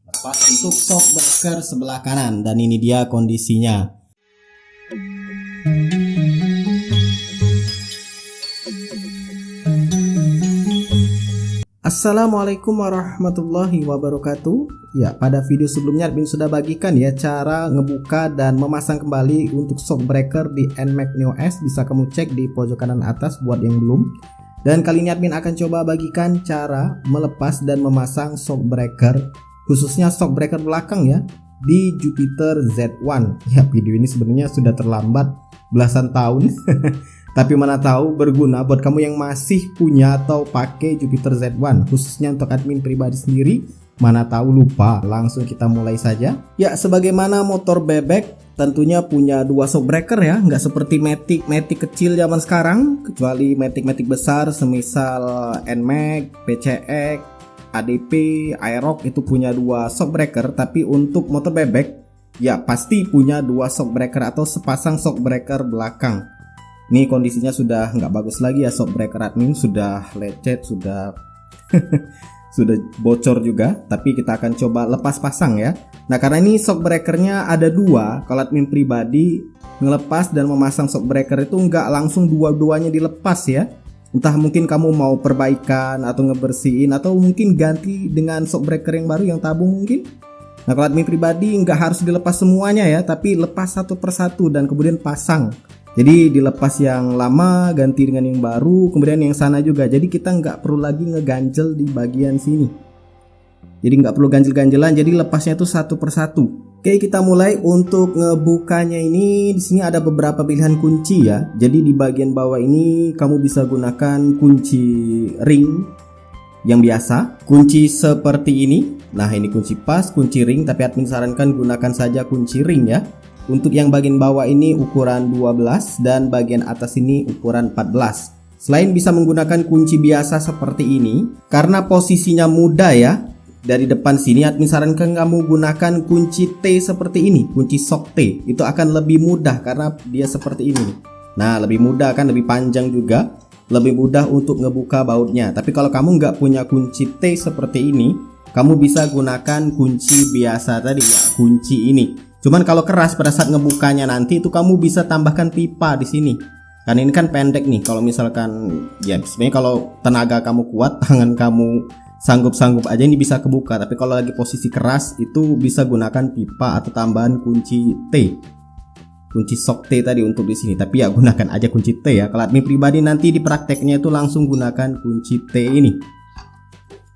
Lepas untuk shockbreaker sebelah kanan, dan ini dia kondisinya. Assalamualaikum warahmatullahi wabarakatuh. Ya, pada video sebelumnya admin sudah bagikan ya cara ngebuka dan memasang kembali untuk shockbreaker di NMAX Neo S. Bisa kamu cek di pojok kanan atas buat yang belum. Dan kali ini admin akan coba bagikan cara melepas dan memasang shockbreaker, khususnya shockbreaker belakang ya, di Jupiter Z1. Ya, video ini sebenarnya sudah terlambat belasan tahun. Tapi mana tahu berguna buat kamu yang masih punya atau pakai Jupiter Z1, khususnya untuk admin pribadi sendiri. Mana tahu lupa. Langsung kita mulai saja. Ya, sebagaimana motor bebek tentunya punya dua shockbreaker ya, nggak seperti Matic kecil zaman sekarang, kecuali Matic besar semisal NMAX, PCX, ADP, Aerox itu punya dua shockbreaker. Tapi untuk motor bebek ya pasti punya dua shockbreaker atau sepasang shockbreaker belakang. Ini kondisinya sudah nggak bagus lagi ya, shockbreaker admin sudah lecet, sudah sudah bocor juga. Tapi kita akan coba lepas pasang ya. Nah, karena ini shockbreakernya ada dua, kalau admin pribadi ngelepas dan memasang shockbreaker itu nggak langsung dua-duanya dilepas ya. Entah mungkin kamu mau perbaikan atau ngebersihin atau mungkin ganti dengan shockbreaker yang baru yang tabung mungkin. Nah, kalau admin pribadi nggak harus dilepas semuanya ya, tapi lepas satu persatu dan kemudian pasang. Jadi dilepas yang lama ganti dengan yang baru, kemudian yang sana juga. Jadi kita nggak perlu lagi ngeganjel di bagian sini. Jadi nggak perlu ganjel-ganjelan. Jadi lepasnya itu satu persatu. Oke, kita mulai untuk ngebukanya ini. Di sini ada beberapa pilihan kunci ya. Jadi di bagian bawah ini kamu bisa gunakan kunci ring yang biasa, kunci seperti ini. Nah, ini kunci pas, kunci ring. Tapi admin sarankan gunakan saja kunci ring ya. Untuk yang bagian bawah ini ukuran 12 dan bagian atas ini ukuran 14. Selain bisa menggunakan kunci biasa seperti ini, karena posisinya mudah ya, dari depan sini admin sarankan kamu gunakan kunci T seperti ini, kunci shock T. Itu akan lebih mudah karena dia seperti ini. Nah, lebih mudah kan, lebih panjang juga, lebih mudah untuk ngebuka bautnya. Tapi kalau kamu nggak punya kunci T seperti ini, kamu bisa gunakan kunci biasa tadi ya, kunci ini. Cuman kalau keras pada saat ngebukanya nanti itu kamu bisa tambahkan pipa di sini. Karena ini kan pendek nih. Kalau misalkan ya sebenarnya kalau tenaga kamu kuat, tangan kamu sanggup-sanggup aja ini bisa kebuka. Tapi kalau lagi posisi keras itu bisa gunakan pipa atau tambahan kunci T. Kunci shock T tadi untuk di sini. Tapi ya gunakan aja kunci T ya. Kalau admin pribadi nanti di prakteknya itu langsung gunakan kunci T ini.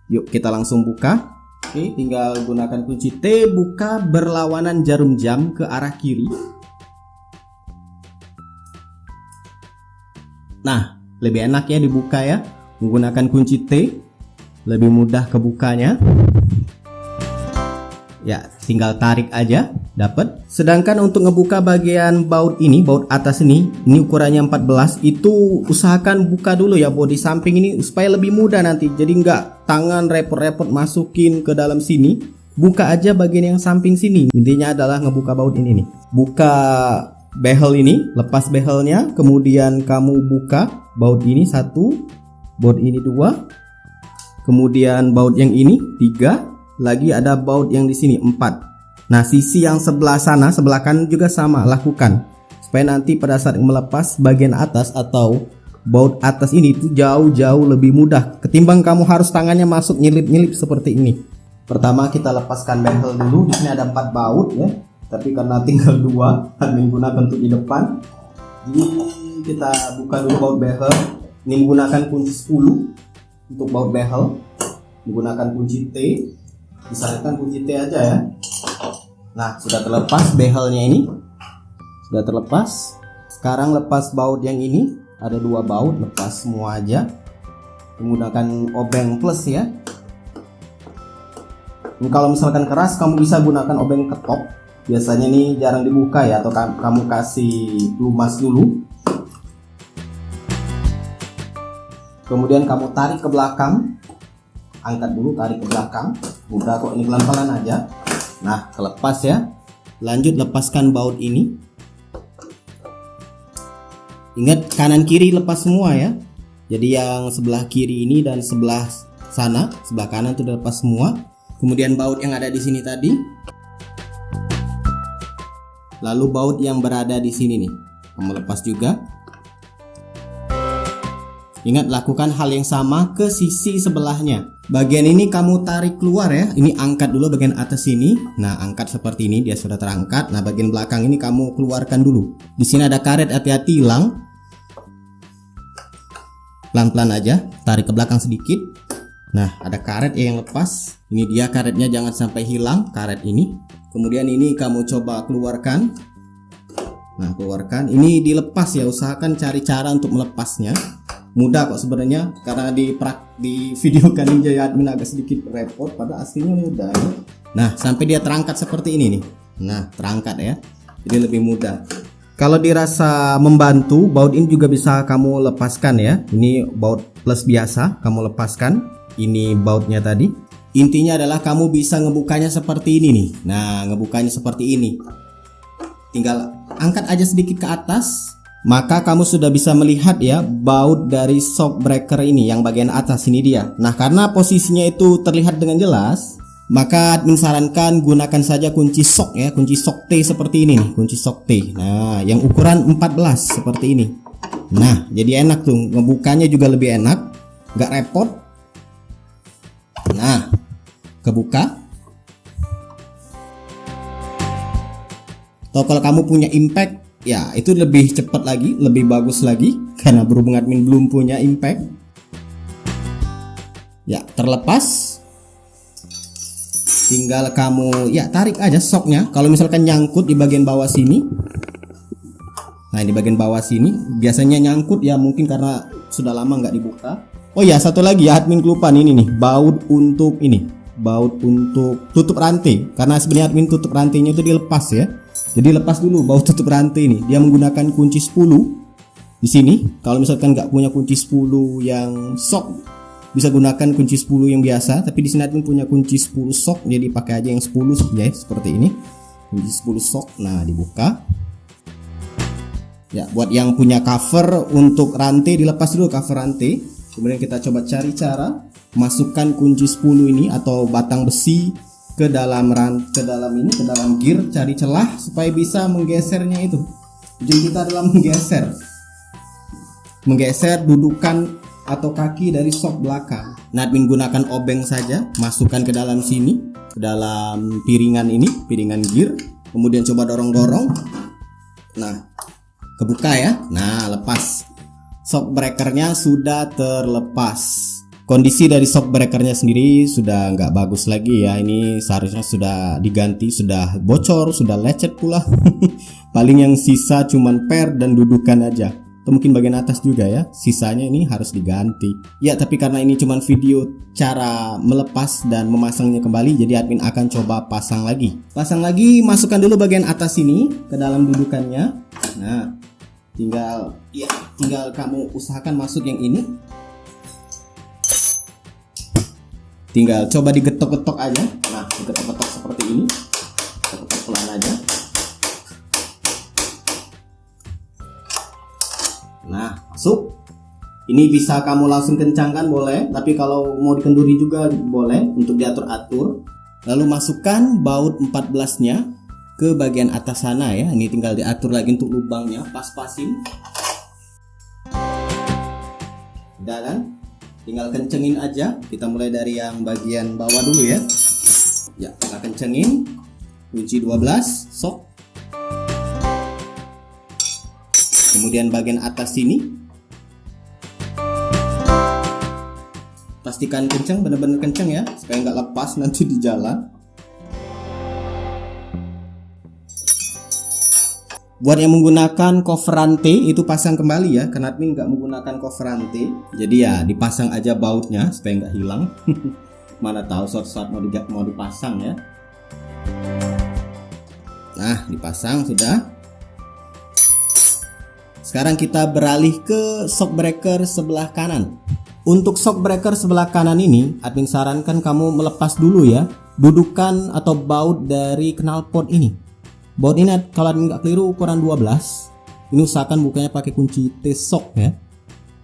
Yuk kita langsung buka. Oke, tinggal gunakan kunci T, buka berlawanan jarum jam ke arah kiri. Nah, lebih enak ya dibuka ya, menggunakan kunci T, lebih mudah kebukanya. Ya, tinggal tarik aja, dapat. Sedangkan untuk ngebuka bagian baut ini, baut atas ini ukurannya 14, itu usahakan buka dulu ya baut di samping ini supaya lebih mudah nanti. Jadi nggak tangan repot-repot masukin ke dalam sini. Buka aja bagian yang samping sini. Intinya adalah ngebuka baut ini nih. Buka behel ini, lepas behelnya, kemudian kamu buka baut ini 1, baut ini 2, kemudian baut yang ini 3. Lagi ada baut yang di sini 4. Nah, sisi yang sebelah sana, sebelah kanan juga sama lakukan. Supaya nanti pada saat melepas bagian atas atau baut atas ini itu jauh-jauh lebih mudah ketimbang kamu harus tangannya masuk nyelip-nyelip seperti ini. Pertama kita lepaskan behel dulu. Di sini ada 4 baut ya. Tapi karena tinggal 2, admin gunakan untuk di depan. Jadi kita buka dulu baut behel. Ini menggunakan kunci 10 untuk baut behel. Menggunakan kunci T. Disarankan kunci T aja ya. Nah, sudah terlepas behelnya ini. Sudah terlepas. Sekarang lepas baut yang ini. Ada 2 baut, lepas semua aja. Menggunakan obeng plus ya. Ini kalau misalkan keras kamu bisa gunakan obeng ketok. Biasanya nih jarang dibuka ya, atau kamu kasih lumas dulu. Kemudian kamu tarik ke belakang. Angkat dulu, tarik ke belakang. Udah kok, ini pelan-pelan aja. Nah, kelepas ya. Lanjut lepaskan baut ini. Ingat kanan kiri lepas semua ya. Jadi yang sebelah kiri ini dan sebelah sana, sebelah kanan itu udah lepas semua. kemudian baut yang ada di sini tadi, lalu baut yang berada di sini nih, kamu lepas juga. Ingat, lakukan hal yang sama ke sisi sebelahnya. Bagian ini kamu tarik keluar ya. Ini angkat dulu bagian atas ini. Nah, angkat seperti ini, dia sudah terangkat. Nah, bagian belakang ini kamu keluarkan dulu. Di sini ada karet, hati-hati hilang. Pelan-pelan aja, tarik ke belakang sedikit. Nah, ada karet yang lepas. Ini dia karetnya, jangan sampai hilang karet ini. Kemudian ini kamu coba keluarkan. Nah, keluarkan. Ini dilepas ya, usahakan cari cara untuk melepasnya. Mudah kok sebenarnya, karena di video kan Ninja admin agak sedikit repot, pada aslinya mudah ya. Nah, sampai dia terangkat seperti ini nih. Nah, terangkat ya, jadi lebih mudah. Kalau dirasa membantu, baut ini juga bisa kamu lepaskan ya. Ini baut plus biasa, kamu lepaskan. Ini bautnya tadi. Intinya adalah kamu bisa ngebukanya seperti ini nih. Nah, ngebukanya seperti ini. Tinggal angkat aja sedikit ke atas. Maka kamu sudah bisa melihat ya baut dari shock breaker ini yang bagian atas ini dia. Nah, karena posisinya itu terlihat dengan jelas, maka admin sarankan gunakan saja kunci shock ya, kunci shock T seperti ini nih, kunci shock T. Nah, yang ukuran 14 seperti ini. Nah, jadi enak tuh, ngebukanya juga lebih enak, nggak repot. Nah, kebuka. Atau kalau kamu punya impact, ya itu lebih cepat lagi, lebih bagus lagi, karena berhubung admin belum punya impact. Ya, terlepas. Tinggal kamu ya tarik aja shocknya. Kalau misalkan nyangkut di bagian bawah sini, nah di bagian bawah sini biasanya nyangkut ya, mungkin karena sudah lama nggak dibuka. Oh ya, satu lagi ya, admin kelupaan ini nih, baut untuk ini, baut untuk tutup rantai. Karena sebenarnya admin tutup rantainya itu dilepas ya. Jadi lepas dulu baut tutup rantai ini. Dia menggunakan kunci 10 di sini. Kalau misalkan nggak punya kunci 10 yang shock, bisa gunakan kunci 10 yang biasa. Tapi di sini admin punya kunci 10 shock, jadi pakai aja yang 10 ya, seperti ini. Kunci 10 shock. Nah, dibuka. Ya, buat yang punya cover untuk rantai, dilepas dulu cover rantai. Kemudian kita coba cari cara masukkan kunci 10 ini atau batang besi ke dalam gear, cari celah supaya bisa menggesernya itu. Tujuan kita adalah menggeser dudukan atau kaki dari shock belakang. Nah, admin gunakan obeng saja, masukkan ke dalam sini, ke dalam piringan ini, piringan gear. Kemudian coba dorong-dorong. Nah, kebuka ya. Nah, lepas. Shock breakernya sudah terlepas. Kondisi dari shock breakernya sendiri sudah nggak bagus lagi ya. Ini seharusnya sudah diganti, sudah bocor, sudah lecet pula. Paling yang sisa cuman per dan dudukan aja. Atau mungkin bagian atas juga ya. Sisanya ini harus diganti. Ya, tapi karena ini cuman video cara melepas dan memasangnya kembali, jadi admin akan coba pasang lagi. Pasang lagi, masukkan dulu bagian atas ini ke dalam dudukannya. Nah, tinggal kamu usahakan masuk yang ini. Tinggal coba digetok-getok aja. Nah, digetok-getok seperti ini. Getok pelan aja. Nah, masuk. Ini bisa kamu langsung kencangkan boleh, tapi kalau mau dikenduri juga boleh untuk diatur-atur. Lalu masukkan baut 14-nya ke bagian atas sana ya. Ini tinggal diatur lagi untuk lubangnya, pas-pasin. Udah kan? Tinggal kencengin aja. Kita mulai dari yang bagian bawah dulu ya. Ya, kita kencengin. Kunci 12, shock. Kemudian bagian atas sini. Pastikan kenceng, bener-bener kenceng ya, supaya nggak lepas nanti di jalan. Buat yang menggunakan cover rantai itu pasang kembali ya, karena admin nggak menggunakan cover rantai. Jadi ya dipasang aja bautnya supaya nggak hilang. Mana tahu suatu-saat mau dipasang ya. Nah, dipasang sudah. Sekarang kita beralih ke shock breaker sebelah kanan. Untuk shock breaker sebelah kanan ini, admin sarankan kamu melepas dulu ya dudukan atau baut dari knalpot ini. Baut ini kalau admin nggak keliru ukuran 12. Ini usahakan bukanya pakai kunci T-shock ya.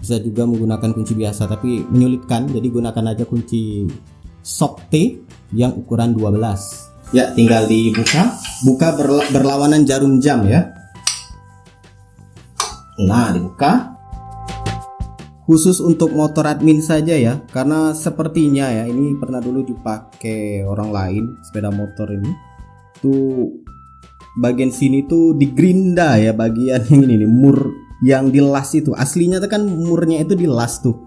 Bisa juga menggunakan kunci biasa tapi menyulitkan, jadi gunakan aja kunci shock T. yang ukuran 12. Ya, tinggal dibuka. Buka berlawanan jarum jam ya. Nah, dibuka. Khusus untuk motor admin saja ya, karena sepertinya ya ini pernah dulu dipakai orang lain sepeda motor ini. Tuh bagian sini tuh digerinda ya, bagian yang ini nih, mur yang dilas itu. Aslinya tuh kan murnya itu dilas tuh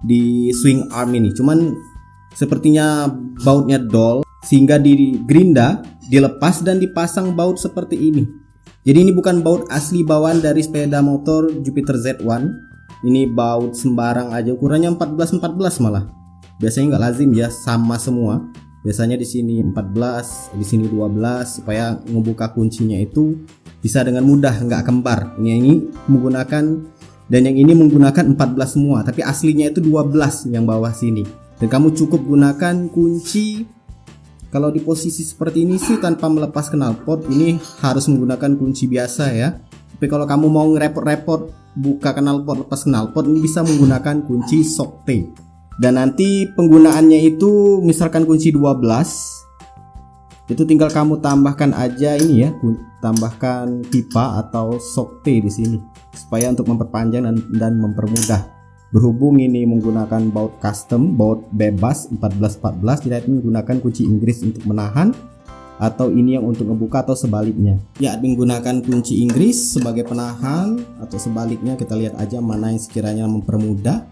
di swing arm ini. Cuman sepertinya bautnya dol sehingga digerinda, dilepas dan dipasang baut seperti ini. Jadi ini bukan baut asli bawaan dari sepeda motor Jupiter Z1. Ini baut sembarang aja, ukurannya 14 malah. Biasanya nggak lazim ya sama semua. Biasanya di sini 14, di sini 12 supaya ngebuka kuncinya itu bisa dengan mudah, nggak kembar. Ini menggunakan dan yang ini menggunakan 14 semua, tapi aslinya itu 12 yang bawah sini. Dan kamu cukup gunakan kunci. Kalau di posisi seperti ini sih tanpa melepas knalpot, ini harus menggunakan kunci biasa ya. Tapi kalau kamu mau ngerepot-repot buka knalpot, lepas knalpot, ini bisa menggunakan kunci shock T. Dan nanti penggunaannya itu misalkan kunci 12, itu tinggal kamu tambahkan aja ini ya, tambahkan pipa atau shock T di sini supaya untuk memperpanjang dan mempermudah. Berhubung ini menggunakan baut custom, baut bebas 14-14, tidak menggunakan kunci Inggris untuk menahan, atau ini yang untuk ngebuka atau sebaliknya. Ya, menggunakan kunci Inggris sebagai penahan atau sebaliknya, kita lihat aja mana yang sekiranya mempermudah.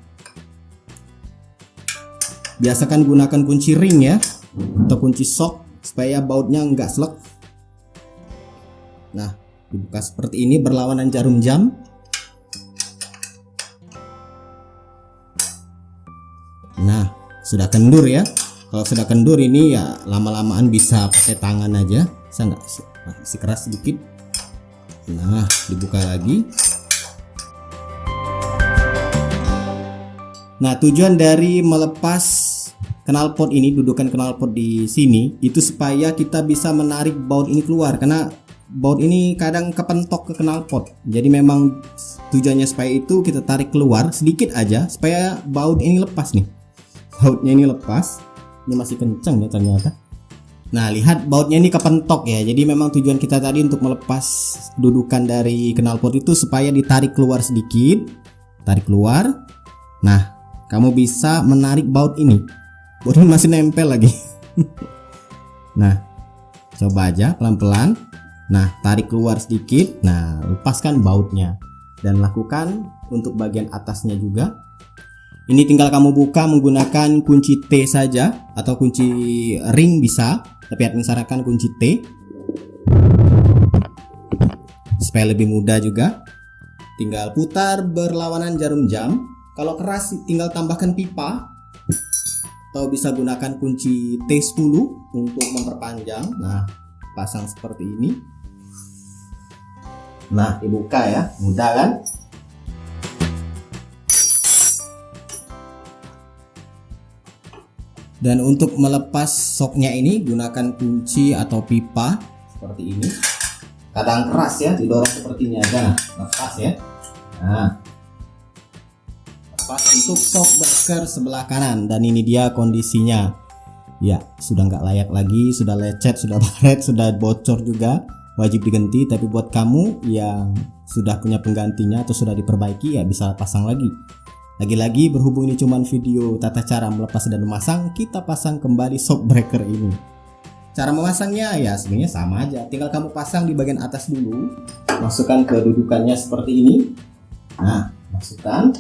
Biasakan gunakan kunci ring ya, atau kunci shock supaya bautnya nggak slek. Nah, dibuka seperti ini berlawanan jarum jam. Nah, sudah kendur ya. Kalau sudah kendur ini ya lama-lamaan bisa pakai tangan aja. Saya nggak masih keras sedikit. Nah, dibuka lagi. Nah, tujuan dari melepas knalpot ini, dudukan knalpot di sini, itu supaya kita bisa menarik baut ini keluar, karena baut ini kadang kepentok ke knalpot. Jadi memang tujuannya supaya itu kita tarik keluar sedikit aja supaya baut ini lepas nih. Bautnya ini lepas. Ini masih kencang ya ternyata. Nah, lihat bautnya ini kepentok ya. Jadi memang tujuan kita tadi untuk melepas dudukan dari knalpot itu supaya ditarik keluar sedikit. Tarik keluar. Nah, kamu bisa menarik baut ini. Baut ini masih nempel lagi. Nah, coba aja pelan-pelan. Nah, tarik keluar sedikit. Nah, lepaskan bautnya. Dan lakukan untuk bagian atasnya juga. Ini tinggal kamu buka menggunakan kunci T saja atau kunci ring bisa, tapi admin sarankan kunci T supaya lebih mudah juga. Tinggal putar berlawanan jarum jam. Kalau keras tinggal tambahkan pipa atau bisa gunakan kunci T10 untuk memperpanjang. Nah, pasang seperti ini. Nah, dibuka ya, mudah kan? Dan untuk melepas shocknya ini gunakan kunci atau pipa seperti ini. Kadang keras ya, didorong seperti ini aja. Nah, lepas ya. Nah, lepas untuk shock breaker sebelah kanan. Dan ini dia kondisinya. Ya, sudah nggak layak lagi, sudah lecet, sudah baret, sudah bocor juga. Wajib diganti. Tapi buat kamu yang sudah punya penggantinya atau sudah diperbaiki ya bisa pasang lagi. Lagi-lagi berhubung ini cuman video tata cara melepas dan memasang, kita pasang kembali shock breaker ini. Cara memasangnya ya sebenarnya sama aja, tinggal kamu pasang di bagian atas dulu, masukkan ke dudukannya seperti ini. Nah, masukkan,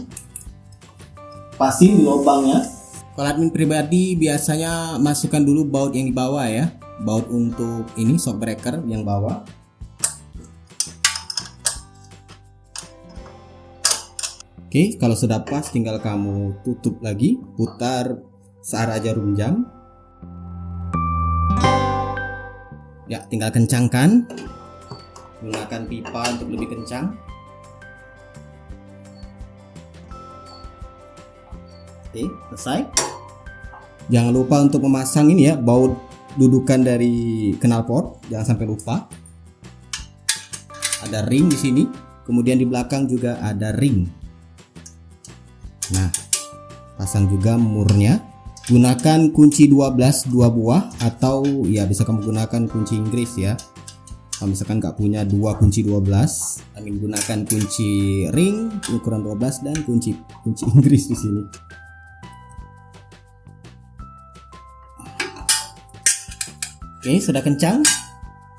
pasin di lubangnya. Kalau admin pribadi biasanya masukkan dulu baut yang di bawah ya, baut untuk ini shock breaker yang bawah. Oke, kalau sudah pas tinggal kamu tutup lagi, putar searah jarum jam. Ya, tinggal kencangkan. Gunakan pipa untuk lebih kencang. Oke, selesai. Jangan lupa untuk memasang ini ya, baut dudukan dari knalpot, jangan sampai lupa. Ada ring di sini, kemudian di belakang juga ada ring. Nah, pasang juga murnya. Gunakan kunci 12 2 buah, atau ya bisa kamu gunakan kunci Inggris ya. Kalau misalkan nggak punya dua kunci 12, kami gunakan kunci ring ukuran 12 dan kunci Inggris di sini. Oke, sudah kencang.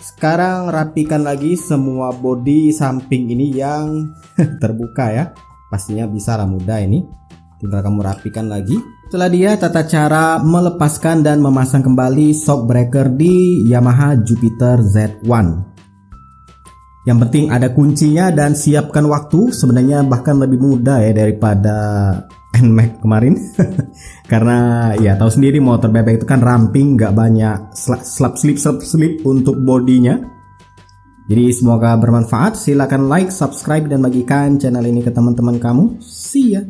Sekarang rapikan lagi semua bodi samping ini yang terbuka ya. Pastinya bisa lah, mudah ini. Tinggal kamu rapikan lagi. Itulah dia tata cara melepaskan dan memasang kembali shock breaker di Yamaha Jupiter Z1. Yang penting ada kuncinya dan siapkan waktu. Sebenarnya bahkan lebih mudah ya daripada NMAX kemarin. Karena ya tahu sendiri motor bebek itu kan ramping, nggak banyak slap slip untuk bodinya. Jadi semoga bermanfaat. Silahkan like, subscribe dan bagikan channel ini ke teman-teman kamu. See ya.